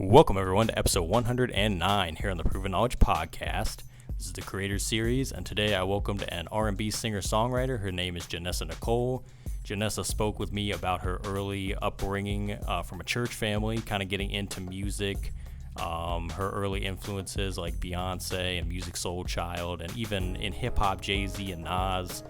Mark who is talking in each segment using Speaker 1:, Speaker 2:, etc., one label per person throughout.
Speaker 1: Welcome, everyone, to episode 109 here on the Proven Knowledge Podcast. This is the Creators Series, and today I welcomed an R&B singer-songwriter. Her name is Janessa-Nicole. Janessa spoke with me about her early upbringing from a church family, kind of getting into music, her early influences like Beyonce and Musiq Soulchild, and even in hip-hop, Jay-Z and Nas,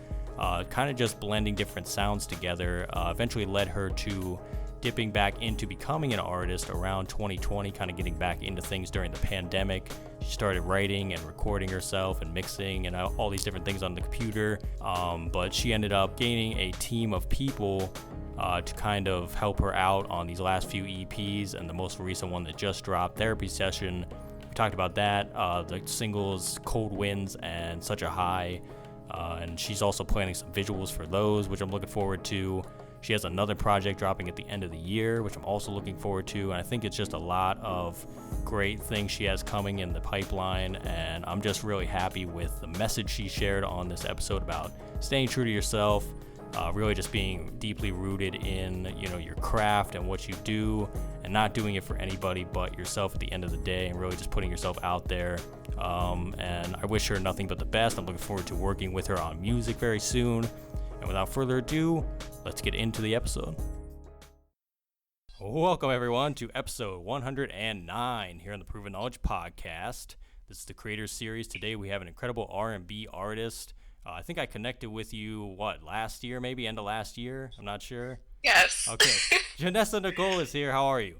Speaker 1: kind of just blending different sounds together, eventually led her to dipping back into becoming an artist around 2020, kind of getting back into things during the pandemic. She started writing and recording herself and mixing and all these different things on the computer. But she ended up gaining a team of people to kind of help her out on these last few EPs and the most recent one that just dropped, Therapy Session. We talked about that, the singles Cold Winds and Such a High. And she's also planning some visuals for those, which I'm looking forward to. She has another project dropping at the end of the year, which I'm also looking forward to. And I think it's just a lot of great things she has coming in the pipeline. And I'm just really happy with the message she shared on this episode about staying true to yourself, really just being deeply rooted in, your craft and what you do, and not doing it for anybody but yourself at the end of the day, and really just putting yourself out there. And I wish her nothing but the best. I'm looking forward to working with her on music very soon. And without further ado, let's get into the episode. Welcome, everyone, to episode 109 here on the Proven Knowledge Podcast. This is the Creators Series. Today we have an incredible R&B artist. I think I connected with you, last year, maybe end of last year? I'm not sure.
Speaker 2: Yes.
Speaker 1: Okay. Janessa-Nicole is here. How are you?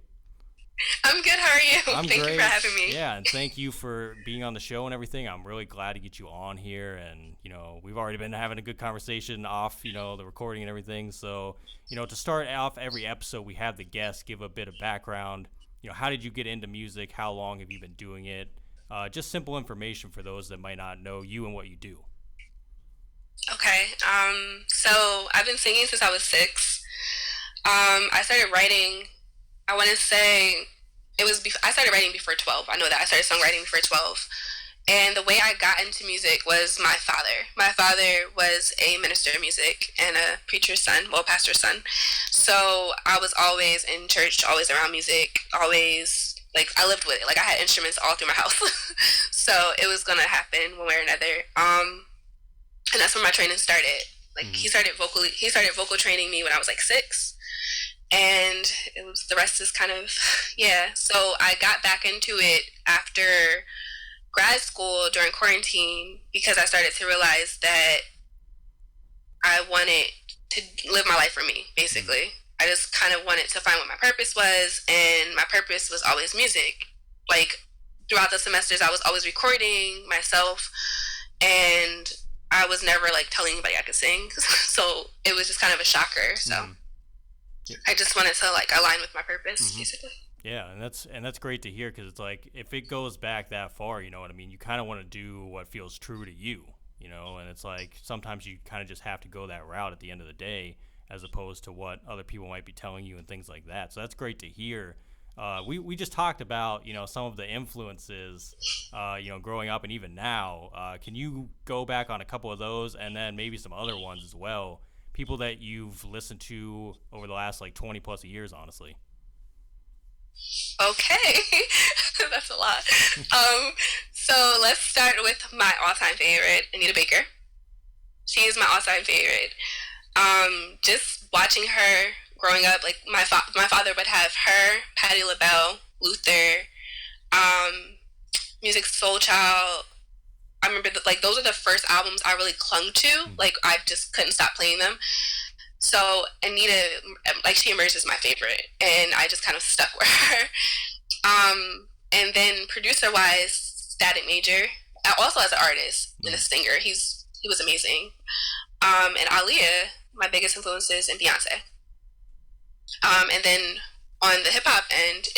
Speaker 2: I'm good. How are you?
Speaker 1: I'm
Speaker 2: Thank
Speaker 1: great.
Speaker 2: you for having me.
Speaker 1: Yeah, and thank you for being on the show and everything. I'm really glad to get you on here. And, we've already been having a good conversation off, the recording and everything. So, to start off every episode, we have the guests give a bit of background. How did you get into music? How long have you been doing it? Just simple information for those that might not know you and what you do.
Speaker 2: Okay. So I've been singing since I was 6. I started writing, I want to say I started writing before 12. I know that I started songwriting before 12. And the way I got into music was my father. My father was a minister of music and a preacher's son, pastor's son. So I was always in church, always around music, always, I lived with it. I had instruments all through my house. So it was going to happen one way or another. And that's when my training started. He started vocal training me when I was 6. And the rest is kind of, yeah. So I got back into it after grad school during quarantine because I started to realize that I wanted to live my life for me, basically. I just kind of wanted to find what my purpose was, and my purpose was always music. Throughout the semesters, I was always recording myself, and I was never telling anybody I could sing. So it was just kind of a shocker. So yeah. I just wanted to align with my purpose, basically.
Speaker 1: Yeah, and that's great to hear, because it's if it goes back that far, you kind of want to do what feels true to you, and it's sometimes you kind of just have to go that route at the end of the day, as opposed to what other people might be telling you and things like that. So that's great to hear. We just talked about, some of the influences, growing up and even now. Can you go back on a couple of those, and then maybe some other ones as well? People that you've listened to over the last 20 plus years, honestly.
Speaker 2: Okay. That's a lot. So let's start with my all-time favorite, Anita Baker. She is my all-time favorite. Just watching her growing up, my father would have her, Patti LaBelle, Luther, Musiq Soulchild. I remember those are the first albums I really clung to. I just couldn't stop playing them. So Anita, she emerged as my favorite, and I just kind of stuck with her. And then producer-wise, Static Major, also as an artist and a singer, he was amazing. And Aaliyah, my biggest influences, and Beyonce. And then on the hip-hop end,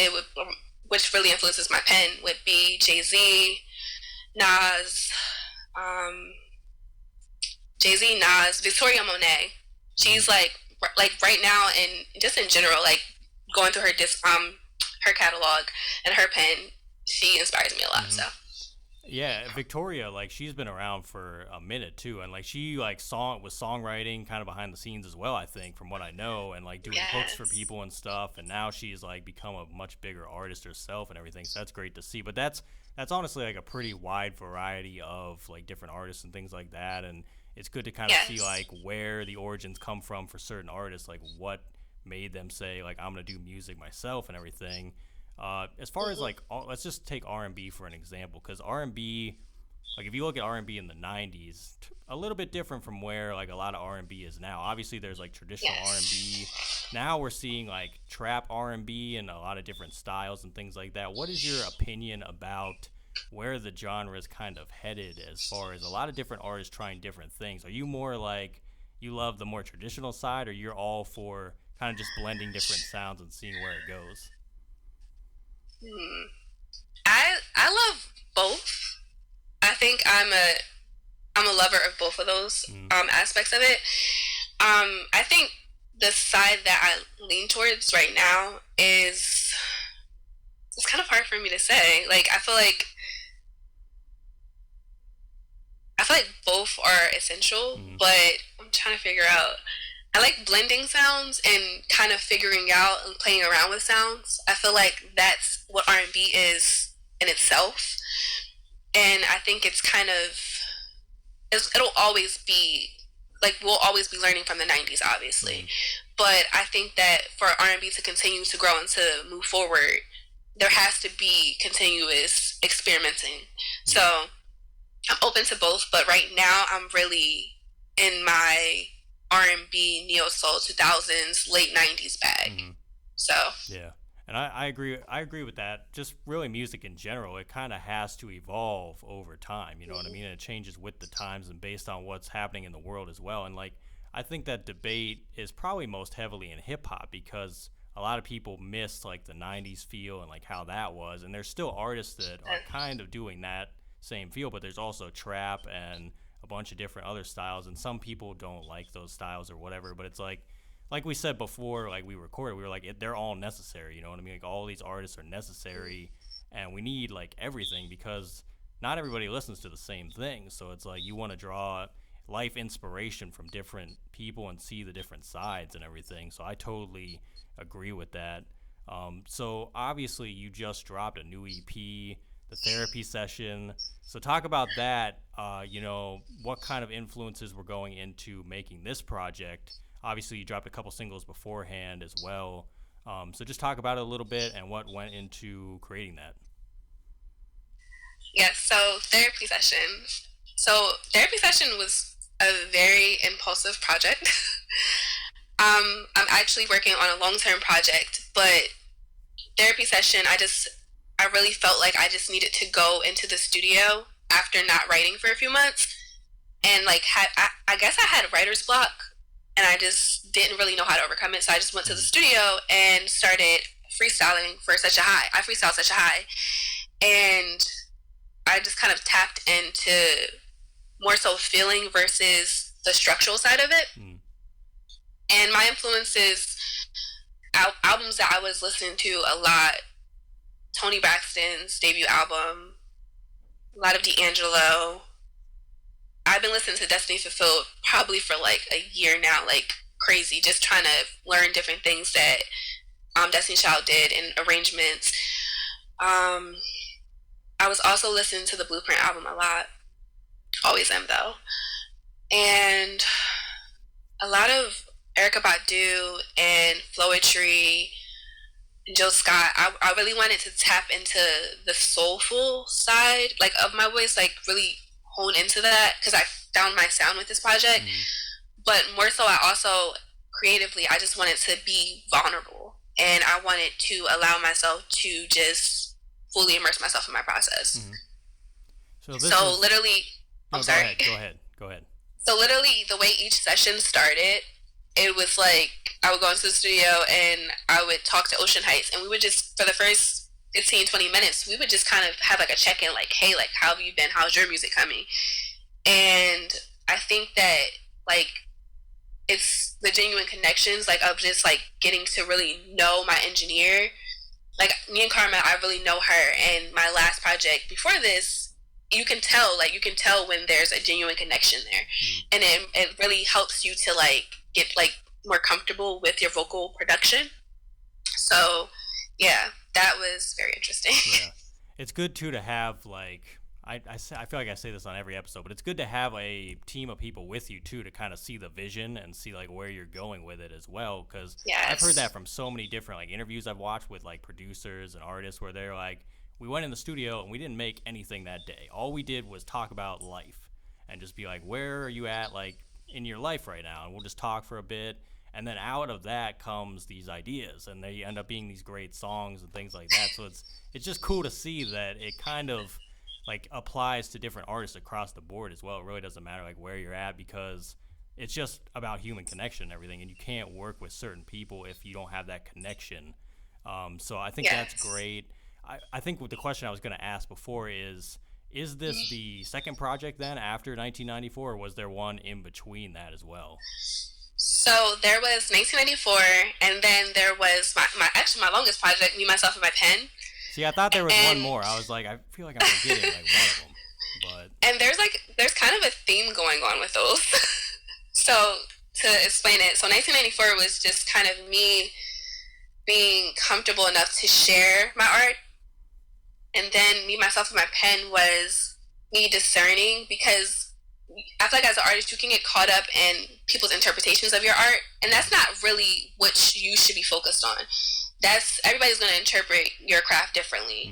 Speaker 2: which really influences my pen, would be Jay-Z, Nas, Victoria Monet. She's right now, and just in general, going through her catalog and her pen, she inspires me a lot. So
Speaker 1: Yeah, Victoria, like she's been around for a minute too, and like she like songwriting kind of behind the scenes as well. I think from what I know, and like doing hooks for
Speaker 2: Yes.
Speaker 1: people and stuff. And now she's like become a much bigger artist herself and everything. So that's great to see. But that's honestly like a pretty wide variety of like different artists and things like that. And it's good to kind of see
Speaker 2: Yes.
Speaker 1: like where the origins come from for certain artists, like what made them say like I'm gonna do music myself and everything. As far as
Speaker 2: Hmm.
Speaker 1: like, let's just take R&B for an example, because R&B, like if you look at R&B in the '90s, a little bit different from where like a lot of R&B is now. Obviously, there's like traditional
Speaker 2: Yes.
Speaker 1: R&B. Now we're seeing like trap R&B and a lot of different styles and things like that. What is your opinion about where the genre is kind of headed as far as a lot of different artists trying different things? Are you more like you love the more traditional side, or you're all for kind of just blending different sounds and seeing where it goes?
Speaker 2: Hmm. I love both. I think I'm a lover of both of those
Speaker 1: Mm-hmm.
Speaker 2: aspects of it. I think the side that I lean towards right now is it's kind of hard for me to say. Like I feel like both are essential,
Speaker 1: Mm-hmm.
Speaker 2: but I'm trying to figure out. I like blending sounds and kind of figuring out and playing around with sounds. I feel like that's what R&B is in itself, and I think it's kind of it'll always be like we'll always be learning from the '90s, obviously,
Speaker 1: Mm-hmm.
Speaker 2: but I think that for R&B to continue to grow and to move forward, there has to be continuous experimenting.
Speaker 1: Yeah.
Speaker 2: So I'm open to both, but right now I'm really in my R&B, neo soul, 2000s, late '90s bag.
Speaker 1: Mm-hmm.
Speaker 2: So
Speaker 1: Yeah, and I agree. I agree with that. Just really, music in general, it kind of has to evolve over time. You know what I
Speaker 2: mhm,
Speaker 1: mean? And it changes with the times and based on what's happening in the world as well. And like, I think that debate is probably most heavily in hip hop because a lot of people miss like the '90s feel and like how that was. And there's still artists that are kind of doing that same feel, but there's also trap and a bunch of different other styles. And some people don't like those styles or whatever. But it's like we said before, like we recorded, we were like, they're all necessary. You know what I mean? Like all these artists are necessary, and we need like everything because not everybody listens to the same thing. So it's like you want to draw life inspiration from different people and see the different sides and everything. So I totally agree with that. So obviously, you just dropped a new EP, the therapy session. So talk about that. What kind of influences were going into making this project? Obviously, you dropped a couple singles beforehand as well. So just talk about it a little bit and what went into creating that.
Speaker 2: yes. So therapy session was a very impulsive project. I'm actually working on a long term project, but therapy session, I really felt like I just needed to go into the studio after not writing for a few months, and like I guess I had writer's block, and I just didn't really know how to overcome it. So I just went to the
Speaker 1: Mm-hmm.
Speaker 2: studio and started freestyling for such a high. I freestyled such a high, and I just kind of tapped into more so feeling versus the structural side of it.
Speaker 1: Mm-hmm.
Speaker 2: And my influences, albums that I was listening to a lot, Tony Braxton's debut album, a lot of D'Angelo. I've been listening to Destiny Fulfilled probably for like a year now, like crazy, just trying to learn different things that Destiny Child did in arrangements. Um, I was also listening to the Blueprint album a lot, always am though, and a lot of Erica Badu and Floetry and Jill Scott. I really wanted to tap into the soulful side, like of my voice, like really hone into that because I found my sound with this project.
Speaker 1: Mm-hmm.
Speaker 2: But more so, I also creatively, I just wanted to be vulnerable and I wanted to allow myself to just fully immerse myself in my process.
Speaker 1: Mm-hmm. So this
Speaker 2: So
Speaker 1: is
Speaker 2: literally, I'm
Speaker 1: no. Go
Speaker 2: sorry.
Speaker 1: ahead. Go ahead. Go ahead.
Speaker 2: So literally, the way each session started, it was like I would go into the studio and I would talk to Ocean Heights, and we would just for the first 15, 20 minutes, we would just kind of have like a check in, like, hey, like how have you been? How's your music coming? And I think that like it's the genuine connections, like of just like getting to really know my engineer. Like me and Karma, I really know her, and my last project before this, you can tell when there's a genuine connection there,
Speaker 1: Mm.
Speaker 2: and it really helps you to like get like more comfortable with your vocal production. So yeah, that was very interesting.
Speaker 1: Yeah, it's good too to have like I feel like I say this on every episode, but it's good to have a team of people with you too to kind of see the vision and see like where you're going with it as well. Because I've heard that
Speaker 2: Yes.
Speaker 1: from so many different like interviews I've watched with like producers and artists where they're like, we went in the studio and we didn't make anything that day. All we did was talk about life and just be like, where are you at like in your life right now? And we'll just talk for a bit. And then out of that comes these ideas, and they end up being these great songs and things like that. So it's just cool to see that it kind of like applies to different artists across the board as well. It really doesn't matter like where you're at because it's just about human connection and everything, and you can't work with certain people if you don't have that connection. So I think that's
Speaker 2: Yes.
Speaker 1: great. I think what the question I was going to ask before is this the second project then after 1994, or was there one in between that as well?
Speaker 2: So there was 1994, and then there was my actually my longest project, Me, Myself, and My Pen.
Speaker 1: See, I thought there was one
Speaker 2: And
Speaker 1: more. I was like, I feel like I'm forgetting like one of them, but
Speaker 2: there's kind of a theme going on with those. So to explain it, so 1994 was just kind of me being comfortable enough to share my art, and then Me, Myself, and My Pen was me discerning, because I feel like as an artist you can get caught up in people's interpretations of your art, and that's not really what you should be focused on. That's Everybody's going to interpret your craft differently,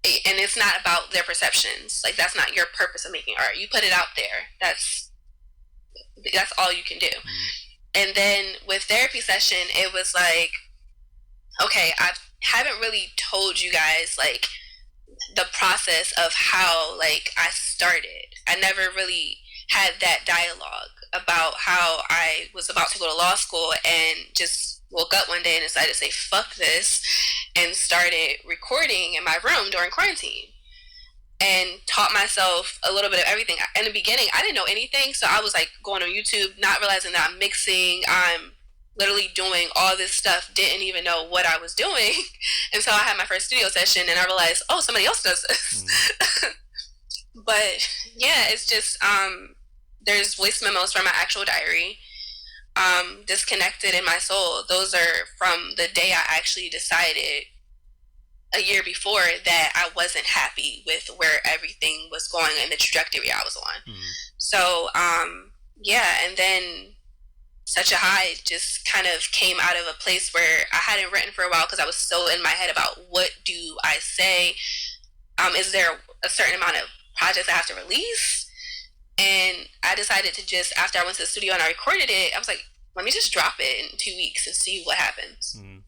Speaker 1: mm,
Speaker 2: and it's not about their perceptions. Like, that's not your purpose of making art. You put it out there. That's all you can do.
Speaker 1: mm,
Speaker 2: And then with therapy session, it was like, okay, I haven't really told you guys like the process of how like I started. I never really had that dialogue about how I was about to go to law school and just woke up one day and decided to say fuck this, and started recording in my room during quarantine, and taught myself a little bit of everything. In the beginning, I didn't know anything, so I was like going on YouTube, not realizing that I'm mixing, I'm literally doing all this stuff, didn't even know what I was doing until I had my first studio session, and I realized, oh, somebody else does this.
Speaker 1: mm,
Speaker 2: But yeah, it's just there's voice memos from my actual diary. Disconnected in my soul. Those are from the day I actually decided a year before that I wasn't happy with where everything was going and the trajectory I was on.
Speaker 1: mm.
Speaker 2: So yeah, and then Such a High just kind of came out of a place where I hadn't written for a while because I was so in my head about what do I say. Is there a certain amount of projects I have to release? And I decided to just, after I went to the studio and I recorded it, I was like, let me just drop it in 2 weeks and see what happens.
Speaker 1: Mm.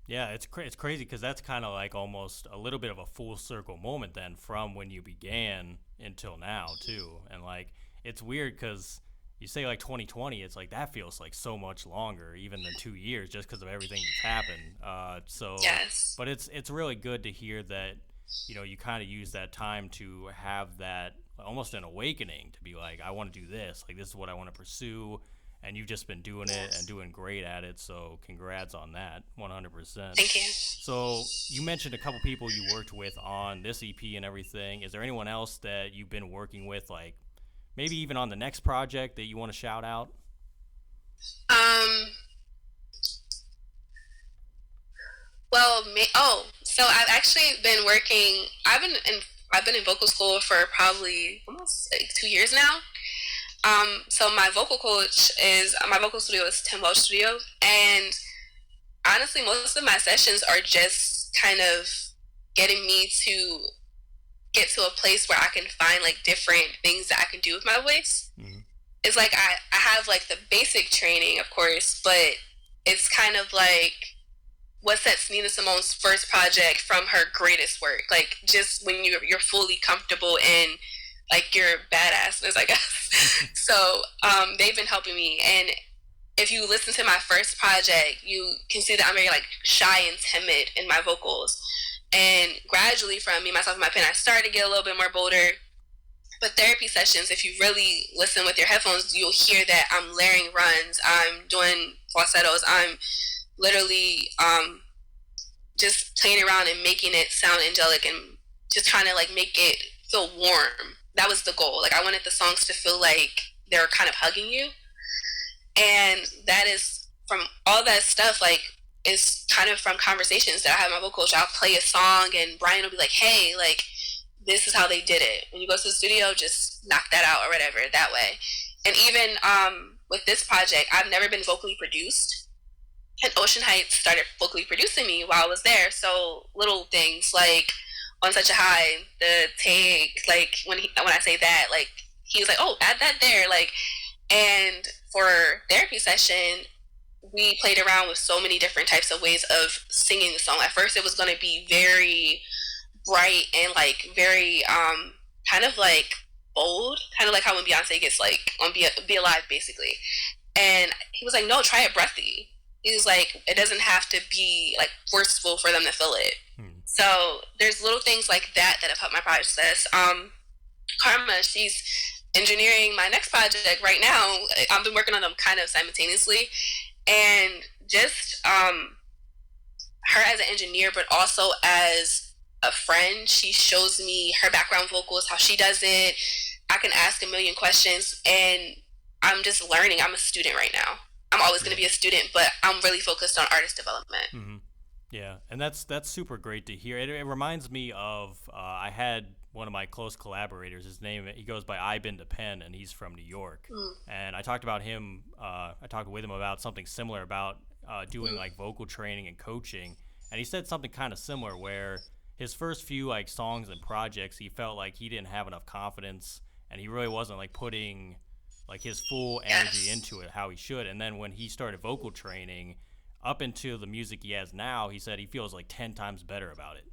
Speaker 1: Yeah, it's crazy because that's kind of like almost a little bit of a full circle moment then from when you began until now too, and like it's weird because you say like 2020, it's like that feels like so much longer even than 2 years just because of everything that's happened.
Speaker 2: Yes.
Speaker 1: But it's really good to hear that you kind of use that time to have that almost an awakening to be like, I want to do this, like this is what I want to pursue, and you've just been doing it and
Speaker 2: Yes.
Speaker 1: doing great at it. So congrats on that, 100%.
Speaker 2: Thank you.
Speaker 1: So you mentioned a couple people you worked with on this EP and everything. Is there anyone else that you've been working with, like maybe even on the next project that you want to shout out?
Speaker 2: Um, so I've actually been working, I've been in vocal school for probably almost like 2 years now. So my vocal studio is Tim Welch Studio, and honestly, most of my sessions are just kind of getting me to get to a place where I can find like different things that I can do with my voice.
Speaker 1: Mm-hmm.
Speaker 2: It's like I have like the basic training, of course, but it's kind of like what sets Nina Simone's first project from her greatest work. Like, just when you're fully comfortable in like your badassness, I guess. So they've been helping me, and if you listen to my first project, you can see that I'm very like shy and timid in my vocals. And gradually, from Me, Myself, and My Pen, I started to get a little bit more bolder. But therapy sessions, if you really listen with your headphones, you'll hear that I'm layering runs, I'm doing falsettos, I'm literally just playing around and making it sound angelic, and just trying to like make it feel warm. That was the goal. Like I wanted the songs to feel like they were kind of hugging you, and that is from all that stuff. Like is kind of from conversations that I have with my vocal coach. I'll play a song, and Brian will be like, "Hey, like this is how they did it. When you go to the studio, just knock that out or whatever that way." And even with this project, I've never been vocally produced, and Ocean Heights started vocally producing me while I was there. So little things like on Such a High, the take, like when I say that, like he was like, "Oh, add that there," like. And for therapy session, we played around with so many different types of ways of singing the song. At first, it was going to be very bright and like very kind of like bold, kind of like how when Beyonce gets like on Be Alive basically. And he was like, "No, try it breathy." He was like, "It doesn't have to be like forceful for them to feel it." So there's little things like that that have helped my process. Karma, she's engineering my next project right now. I've been working on them kind of simultaneously, and just her as an engineer, but also as a friend. She shows me her background vocals, how she does it. I can ask a million questions, and I'm just learning. I'm a student right now. I'm always going to be a student, but I'm really focused on artist development.
Speaker 1: Mm-hmm. Yeah, and that's super great to hear. It reminds me of I had one of my close collaborators. He goes by Ibn Depend, and he's from New York. And I talked about him. I talked with him about something similar about doing like vocal training and coaching, and he said something kind of similar where his first few like songs and projects, he felt like he didn't have enough confidence, and he really wasn't like putting like his full energy into it how he should. And then when he started vocal training, up into the music he has now, he said he feels like 10 times better about it.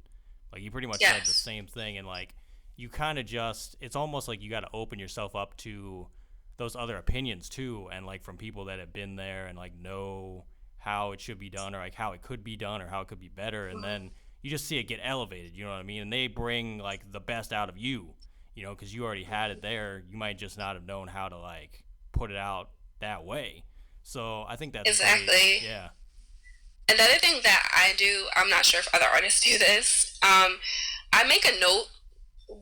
Speaker 1: Like he pretty much said the same thing, and like you kind of just, it's almost like you got to open yourself up to those other opinions too, and like from people that have been there and like know how it should be done, or like how it could be done, or how it could be better, and then you just see it get elevated, you know what I mean? And they bring like the best out of you, you know, because you already had it there. You might just not have known how to like put it out that way. So I think that's
Speaker 2: exactly
Speaker 1: great. Yeah.
Speaker 2: And the other thing that I do, I'm not sure if other artists do this, I make a note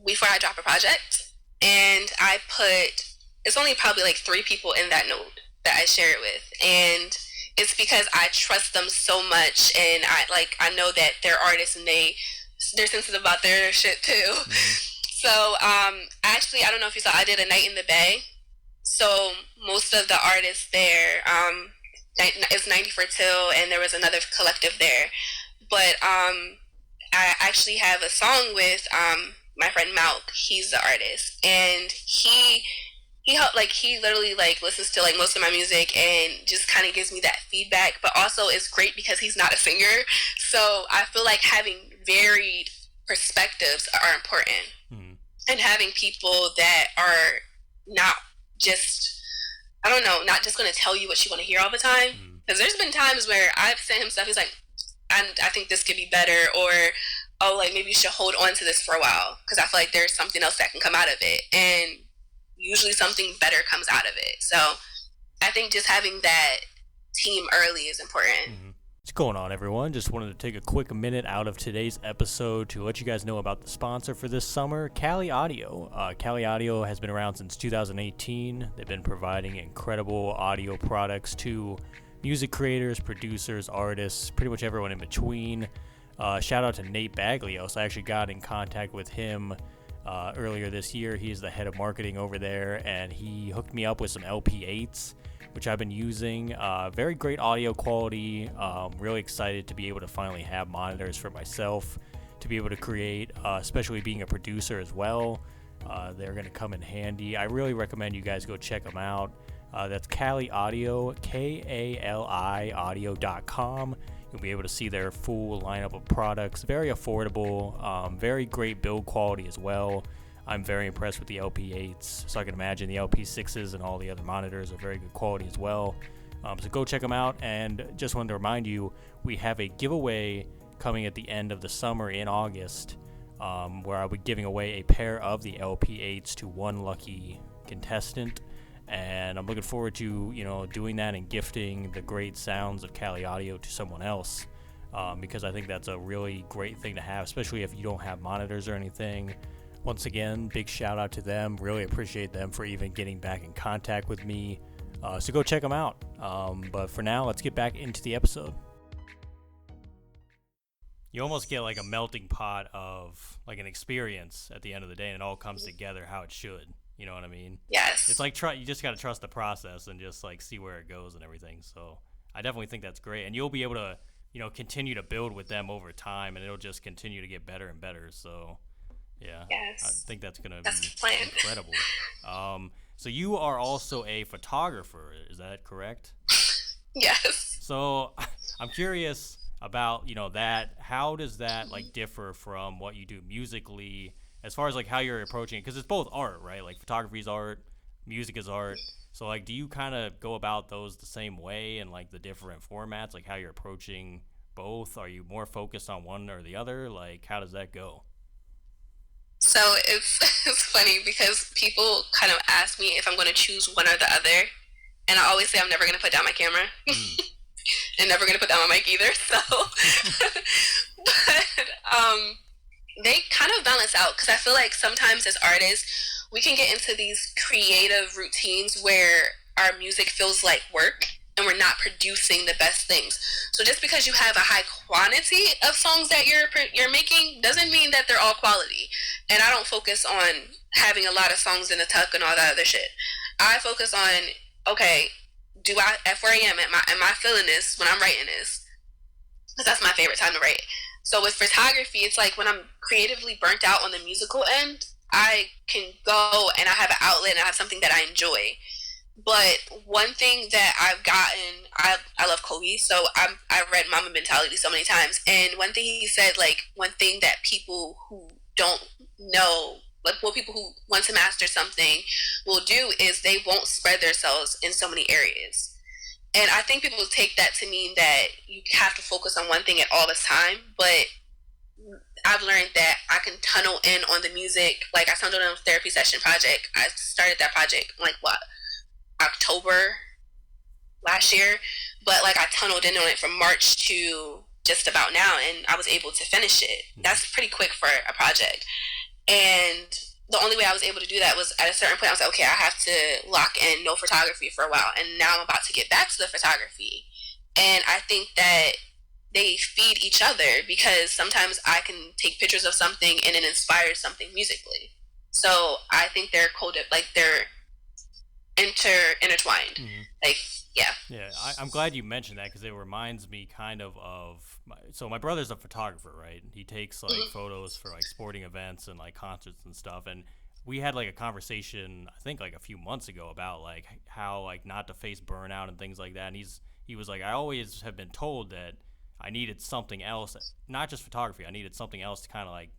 Speaker 2: before I drop a project, and I put, it's only probably like 3 people in that note that I share it with, and it's because I trust them so much, and I know that they're artists, and they're sensitive about their shit too. So actually, I don't know if you saw, I did a night in the Bay, so most of the artists there, it's 90 for Till, and there was another collective there, but I actually have a song with my friend Malk. He's the artist, and he helped, like he literally like listens to like most of my music and just kind of gives me that feedback. But also it's great because he's not a singer, so I feel like having varied perspectives are important, and having people that are not just, I don't know, not just going to tell you what you want to hear all the time. Because there's been times where I've sent him stuff, he's like, I think this could be better, or, oh, like, maybe you should hold on to this for a while, because I feel like there's something else that can come out of it. And usually something better comes out of it. So I think just having that team early is important.
Speaker 1: What's going on, everyone? Just wanted to take a quick minute out of today's episode to let you guys know about the sponsor for this summer, Kali Audio. Kali Audio has been around since 2018. They've been providing incredible audio products to music creators, producers, artists, pretty much everyone in between. Shout out to Nate Baglios. I actually got in contact with him earlier this year. He is the head of marketing over there, and he hooked me up with some LP8s, which I've been using. Very great audio quality. Really excited to be able to finally have monitors for myself to be able to create, especially being a producer as well. They're going to come in handy. I really recommend you guys go check them out. That's Kali Audio, Kali audio.com. You'll be able to see their full lineup of products. Very affordable, very great build quality as well. I'm very impressed with the LP8s, so I can imagine the LP6s and all the other monitors are very good quality as well. So go check them out, and just wanted to remind you, we have a giveaway coming at the end of the summer in August, where I'll be giving away a pair of the LP8s to one lucky contestant, and I'm looking forward to doing that and gifting the great sounds of Kali Audio to someone else, because I think that's a really great thing to have, especially if you don't have monitors or anything. Once again, big shout out to them. Really appreciate them for even getting back in contact with me. So go check them out. But for now, let's get back into the episode. You almost get like a melting pot of like an experience at the end of the day, and it all comes together how it should. You know what I mean?
Speaker 2: Yes.
Speaker 1: It's like you just got to trust the process and just like see where it goes and everything. So I definitely think that's great, and you'll be able to, continue to build with them over time, and it'll just continue to get better and better. So yeah,
Speaker 2: yes.
Speaker 1: I think that's gonna be incredible. So you are also a photographer, is that correct?
Speaker 2: Yes.
Speaker 1: So I'm curious about that. How does that like differ from what you do musically, as far as like how you're approaching it? Because it's both art, right? Like photography is art, music is art. So like, do you kind of go about those the same way and like the different formats, like how you're approaching both? Are you more focused on one or the other? Like, how does that go?
Speaker 2: So it's funny because people kind of ask me if I'm going to choose one or the other, and I always say I'm never going to put down my camera, and never going to put down my mic either. So, but they kind of balance out, because I feel like sometimes as artists we can get into these creative routines where our music feels like work and we're not producing the best things. So just because you have a high quantity of songs that you're making doesn't mean that they're all quality. And I don't focus on having a lot of songs in the tuck and all that other shit. I focus on, okay, at 4 a.m. am I feeling this when I'm writing this? Because that's my favorite time to write. So with photography, it's like when I'm creatively burnt out on the musical end, I can go and I have an outlet and I have something that I enjoy. But one thing that I've gotten, I love Kobe, so I've read Mama Mentality so many times, and one thing he said, like, one thing that people who don't know, like, what people who want to master something will do is they won't spread themselves in so many areas. And I think people take that to mean that you have to focus on one thing at all the time, but I've learned that I can tunnel in on the music. Like, I tunneled in on a therapy session project. I started that project, like, October last year, but like I tunneled in on it from March to just about now, and I was able to finish it. That's pretty quick for a project. And the only way I was able to do that was at a certain point I was like, okay, I have to lock in no photography for a while, and now I'm about to get back to the photography. And I think that they feed each other, because sometimes I can take pictures of something and it inspires something musically. So I think they're coded, like they're intertwined. Like, yeah,
Speaker 1: I'm glad you mentioned that, because it reminds me kind of so my brother's a photographer, right? He takes like photos for like sporting events and like concerts and stuff, and we had like a conversation I think like a few months ago about like how like not to face burnout and things like that. And he was like, I always have been told that I needed something else, not just photography, I needed something else to kind of like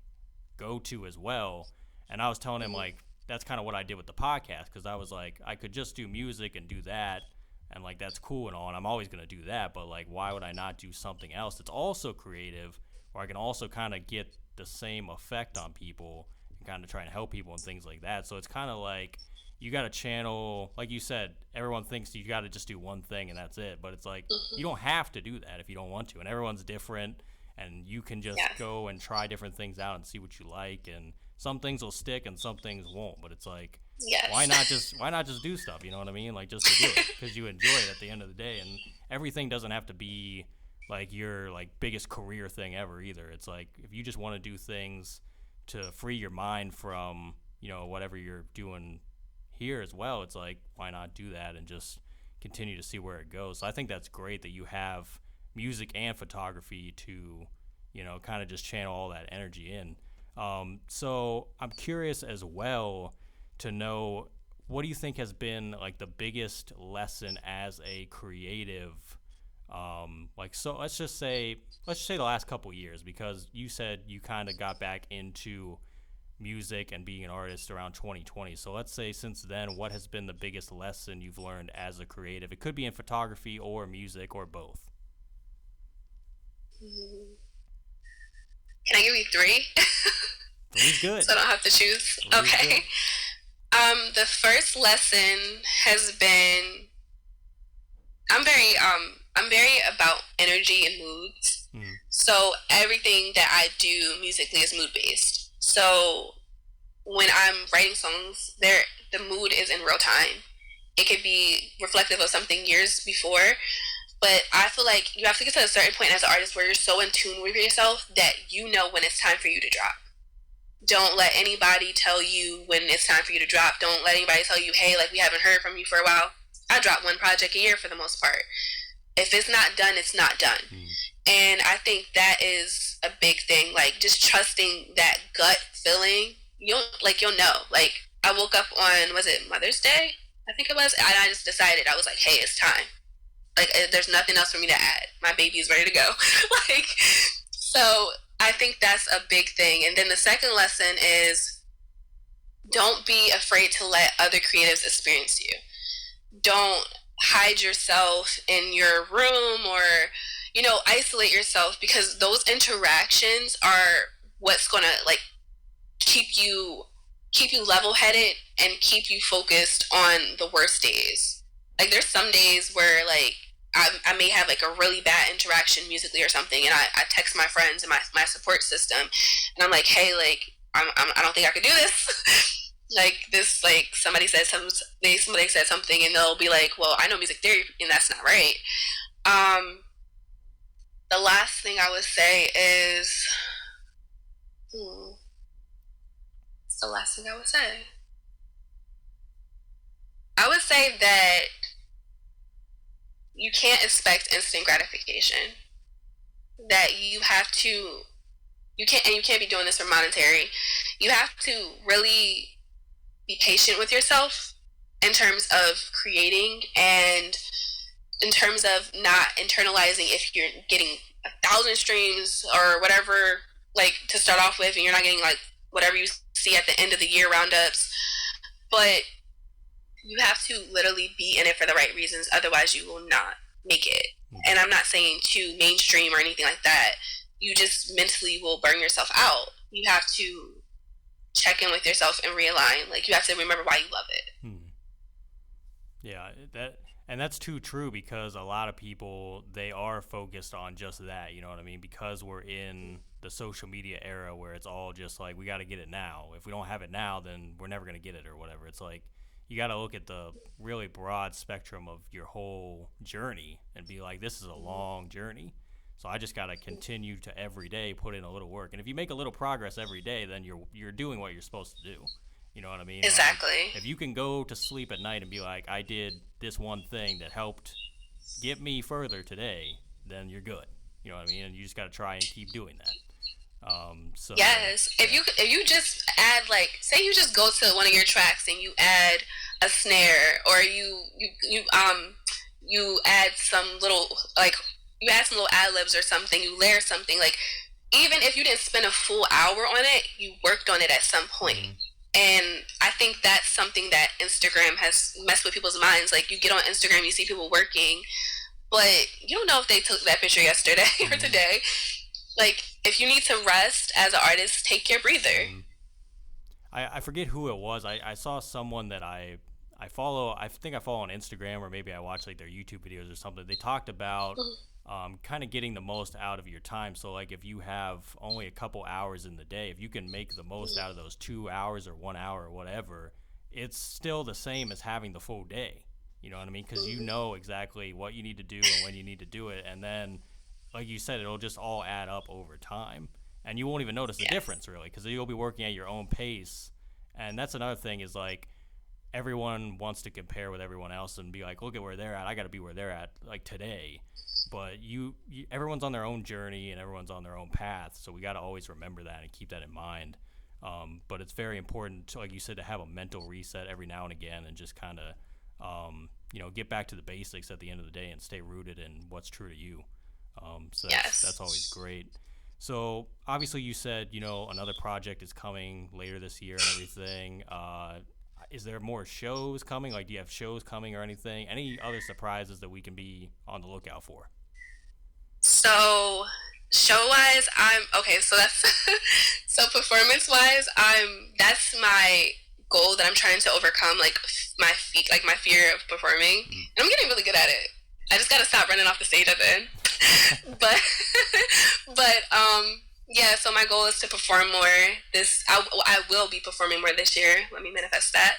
Speaker 1: go to as well. And I was telling him like, that's kind of what I did with the podcast, because I was like, I could just do music and do that, and like that's cool and all, and I'm always going to do that, but like why would I not do something else that's also creative, where I can also kind of get the same effect on people and kind of try and help people and things like that. So it's kind of like you got to channel, like you said, everyone thinks you got to just do one thing and that's it, but it's like you don't have to do that if you don't want to, and everyone's different, and you can just go and try different things out and see what you like, and some things will stick and some things won't, but it's like, why not just do stuff, you know what I mean? Like, just to do it because you enjoy it at the end of the day. And everything doesn't have to be like your like biggest career thing ever either. It's like, if you just want to do things to free your mind from, whatever you're doing here as well, it's like, why not do that and just continue to see where it goes. So I think that's great that you have music and photography to, kind of just channel all that energy in. So I'm curious as well to know, what do you think has been like the biggest lesson as a creative? So let's just say the last couple years, because you said you kind of got back into music and being an artist around 2020. So let's say since then, what has been the biggest lesson you've learned as a creative? It could be in photography or music or both.
Speaker 2: Can I give you 3?
Speaker 1: 3's good.
Speaker 2: So I don't have to choose.
Speaker 1: 3's
Speaker 2: okay.
Speaker 1: Good.
Speaker 2: The first lesson has been, I'm very about energy and moods. So everything that I do musically is mood based. So when I'm writing songs, the mood is in real time. It could be reflective of something years before, but I feel like you have to get to a certain point as an artist where you're so in tune with yourself that you know when it's time for you to drop. Don't let anybody tell you when it's time for you to drop. Don't let anybody tell you, hey, like, we haven't heard from you for a while. I drop one project a year for the most part. If it's not done, it's not done. And I think that is a big thing. Like, just trusting that gut feeling. You'll know. Like, I woke up on, was it Mother's Day? I think it was. And I just decided, I was like, hey, it's time. Like, there's nothing else for me to add. My baby is ready to go. Like, so I think that's a big thing. And then the second lesson is, don't be afraid to let other creatives experience you. Don't hide yourself in your room or, isolate yourself, because those interactions are what's going to, like, keep you level-headed and keep you focused on the worst days. Like, there's some days where, like, I may have, like, a really bad interaction musically or something, and I text my friends and my support system, and I'm like, hey, like, I don't think I could do this. Like, this, like, somebody said something, and they'll be like, well, I know music theory, and that's not right. The last thing I would say is, what's the last thing I would say? I would say that you can't expect instant gratification. That you can't be doing this for monetary. You have to really be patient with yourself in terms of creating, and in terms of not internalizing if you're getting 1,000 streams or whatever, like, to start off with, and you're not getting, like, whatever you see at the end of the year roundups. But you have to literally be in it for the right reasons, otherwise you will not make it. And I'm not saying to mainstream or anything like that. You just mentally will burn yourself out. You have to check in with yourself and realign. Like, you have to remember why you love it.
Speaker 1: Yeah, that's too true, because a lot of people, they are focused on just that, you know what I mean? Because we're in the social media era where it's all just like, we got to get it now. If we don't have it now, then we're never going to get it or whatever. It's like, you got to look at the really broad spectrum of your whole journey and be like, this is a long journey. So I just got to continue to every day put in a little work. And if you make a little progress every day, then you're doing what you're supposed to do. You know what I mean?
Speaker 2: Exactly.
Speaker 1: If you can go to sleep at night and be like, I did this one thing that helped get me further today, then you're good. You know what I mean? And you just got to try and keep doing that. So
Speaker 2: yes, if you just add, like, say you just go to one of your tracks and you add a snare, or you add some little, like, you add some little ad-libs or something, you layer something, like, even if you didn't spend a full hour on it, you worked on it at some point. And I think that's something that Instagram has messed with people's minds. Like, you get on Instagram, you see people working, but you don't know if they took that picture yesterday or today. Like, if you need to rest as an artist, take your breather.
Speaker 1: I forget who it was. I saw someone that I follow. I think I follow on Instagram, or maybe I watch, like, their YouTube videos or something. They talked about kind of getting the most out of your time. So, like, if you have only a couple hours in the day, if you can make the most out of those 2 hours or 1 hour or whatever, it's still the same as having the full day. You know what I mean? Because you know exactly what you need to do and when you need to do it. And then, like you said, it'll just all add up over time. And you won't even notice the difference, really, because you'll be working at your own pace. And that's another thing is, like, everyone wants to compare with everyone else and be like, look at where they're at. I got to be where they're at, like, today. But everyone's on their own journey and everyone's on their own path. So we got to always remember that and keep that in mind. But it's very important, to, like you said, to have a mental reset every now and again and just kind of, get back to the basics at the end of the day and stay rooted in what's true to you. So that's always great. So obviously you said, another project is coming later this year and everything. Is there more shows coming? Like, do you have shows coming or anything? Any other surprises that we can be on the lookout for?
Speaker 2: So show-wise, so performance-wise, that's my goal that I'm trying to overcome, like, my fear of performing. And I'm getting really good at it. I just gotta stop running off the stage at the end. but Yeah, so my goal is to perform more. I will be performing more this year. Let me manifest that.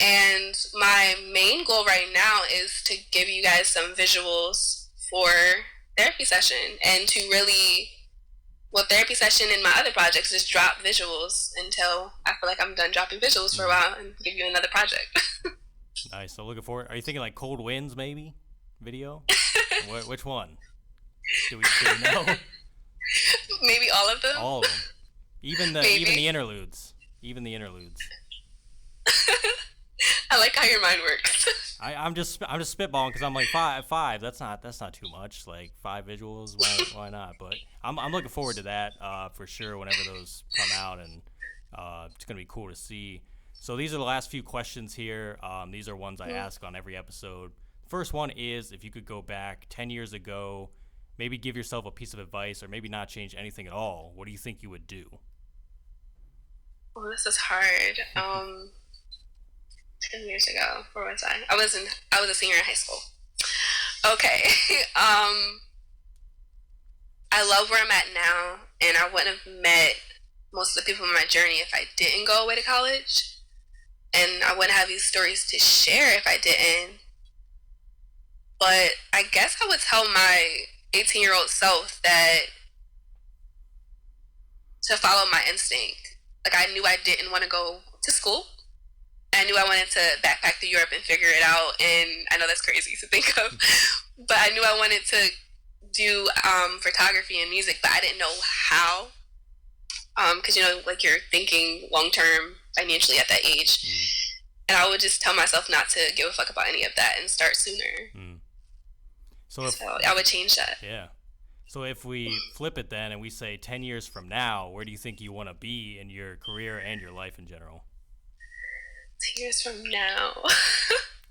Speaker 2: And my main goal right now is to give you guys some visuals for therapy session and to really, well, therapy session and my other projects, just drop visuals until I feel like I'm done dropping visuals for a while and give you another project.
Speaker 1: Nice. So looking forward. Are you thinking like Cold Winds maybe video? Which one? Do we know?
Speaker 2: Maybe all of them.
Speaker 1: All of them. Even the interludes. Even the interludes.
Speaker 2: I like how your mind works.
Speaker 1: I'm just spitballing because I'm like five. That's not too much. Like 5 visuals. Why not? But I'm looking forward to that for sure. Whenever those come out, and it's gonna be cool to see. So these are the last few questions here. These are ones I ask on every episode. First one is, if you could go back 10 years ago, maybe give yourself a piece of advice, or maybe not change anything at all. What do you think you would do?
Speaker 2: Oh, this is hard. 10 years ago, where was I? I was a senior in high school. Okay. I love where I'm at now, and I wouldn't have met most of the people in my journey if I didn't go away to college, and I wouldn't have these stories to share if I didn't. But I guess I would tell my 18-year-old self that to follow my instinct. Like, I knew I didn't want to go to school. I knew I wanted to backpack through Europe and figure it out, and I know that's crazy to think of, but I knew I wanted to do photography and music, but I didn't know how, because like, you're thinking long term financially at that age, and I would just tell myself not to give a fuck about any of that and start sooner. So I would change that.
Speaker 1: Yeah. So if we flip it then and we say 10 years from now, where do you think you want to be in your career and your life in general?
Speaker 2: 10 years from now.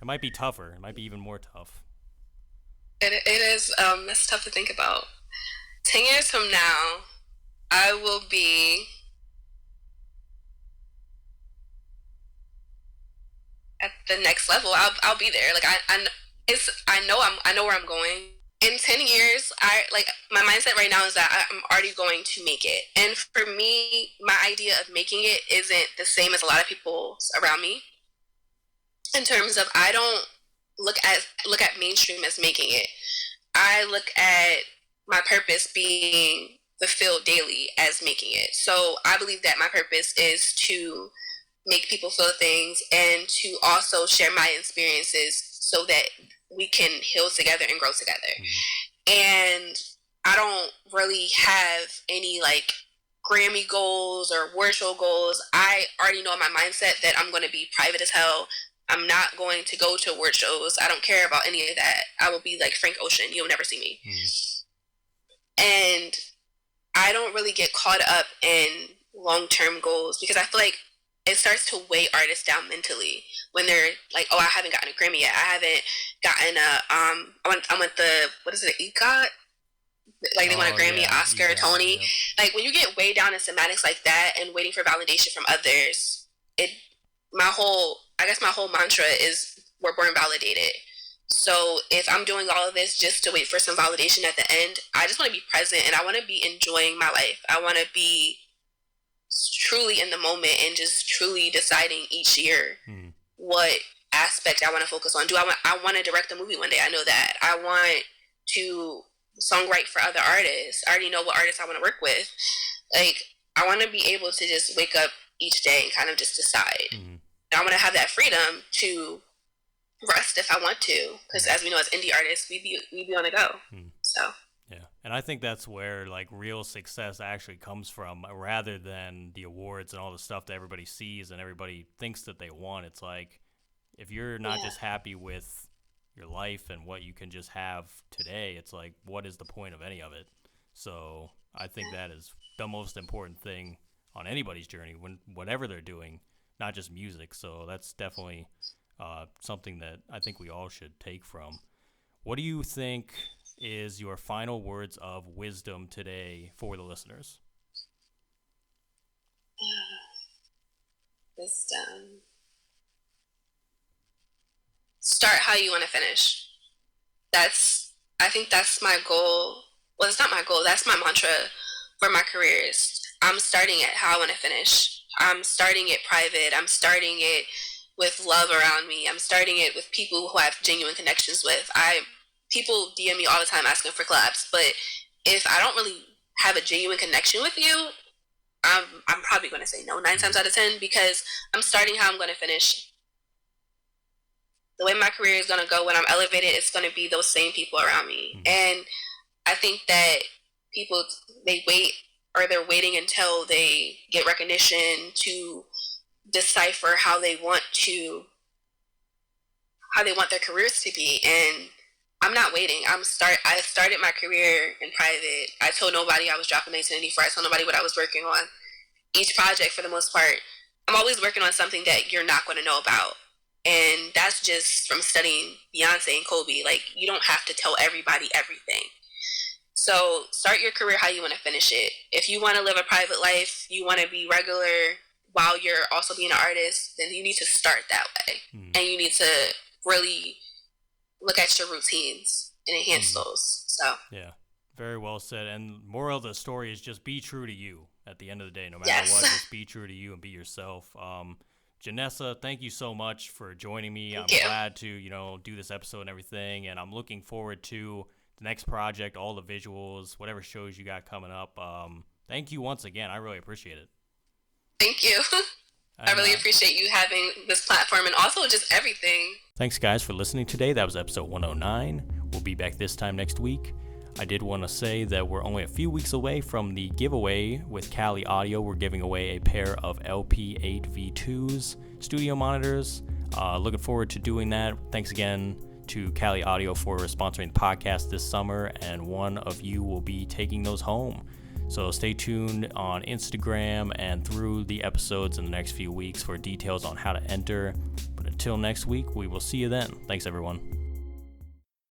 Speaker 1: It might be tougher. It might be even more tough.
Speaker 2: It is. That's tough to think about. 10 years from now, I will be at the next level. I'll be there. Like, I know where I'm going. In 10 years, my mindset right now is that I'm already going to make it. And for me, my idea of making it isn't the same as a lot of people around me. In terms of, I don't look at mainstream as making it. I look at my purpose being fulfilled daily as making it. So I believe that my purpose is to make people feel things and to also share my experiences so that we can heal together and grow together. And I don't really have any like Grammy goals or award show goals. I already know in my mindset that I'm going to be private as hell. I'm not going to go to award shows. I don't care about any of that. I will be like Frank Ocean. You'll never see me. And I don't really get caught up in long-term goals because I feel like it starts to weigh artists down mentally when they're like, oh, I haven't gotten a Grammy yet. I haven't gotten I want the, what is it, EGOT? Like, they want a Grammy, Oscar, EGOT, Tony. Yep. Like, when you get way down in semantics like that and waiting for validation from others, my whole mantra is we're born validated. So if I'm doing all of this just to wait for some validation at the end, I just want to be present and I want to be enjoying my life. I want to be truly in the moment and just truly deciding each year what aspect I want to focus on. I want to direct a movie one day. I know that. I want to songwrite for other artists. I already know what artists I want to work with. Like, I want to be able to just wake up each day and kind of just decide. I want to have that freedom to rest if I want to, because as we know, as indie artists, we be on the go. So
Speaker 1: yeah, and I think that's where like real success actually comes from, rather than the awards and all the stuff that everybody sees and everybody thinks that they want. It's like, if you're not just happy with your life and what you can just have today, it's like, what is the point of any of it? So I think that is the most important thing on anybody's journey, whatever they're doing, not just music. So that's definitely something that I think we all should take from. What do you think is your final words of wisdom today for the listeners?
Speaker 2: Wisdom. Start how you want to finish. I think that's my goal. Well, it's not my goal. That's my mantra for my careers. I'm starting it how I want to finish. I'm starting it private. I'm starting it with love around me. I'm starting it with people who I have genuine connections with. People DM me all the time asking for collabs, but if I don't really have a genuine connection with you, I'm probably going to say no 9 times out of 10, because I'm starting how I'm going to finish. The way my career is going to go when I'm elevated, it's going to be those same people around me. And I think that people, they wait, or they're waiting until they get recognition to decipher how they want their careers to be. And I'm not waiting. I started my career in private. I told nobody I was dropping 1994. I told nobody what I was working on. Each project, for the most part, I'm always working on something that you're not going to know about. And that's just from studying Beyonce and Kobe. Like, you don't have to tell everybody everything. So start your career how you want to finish it. If you want to live a private life, you want to be regular while you're also being an artist, then you need to start that way. And you need to really look at your routines and enhance those. So
Speaker 1: yeah, very well said. And moral of the story is just be true to you at the end of the day. No matter what, just be true to you and be yourself. Janessa, thank you so much for joining me. I'm glad to, do this episode and everything. And I'm looking forward to the next project, all the visuals, whatever shows you got coming up. Thank you once again. I really appreciate it.
Speaker 2: Thank you. I really appreciate you having this platform and also just everything.
Speaker 1: Thanks, guys, for listening today. That was episode 109. We'll be back this time next week. I did want to say that we're only a few weeks away from the giveaway with Cali Audio. We're giving away a pair of LP8V2s studio monitors. Looking forward to doing that. Thanks again to Cali Audio for sponsoring the podcast this summer, and one of you will be taking those home. So stay tuned on Instagram and through the episodes in the next few weeks for details on how to enter. But until next week, we will see you then. Thanks, everyone.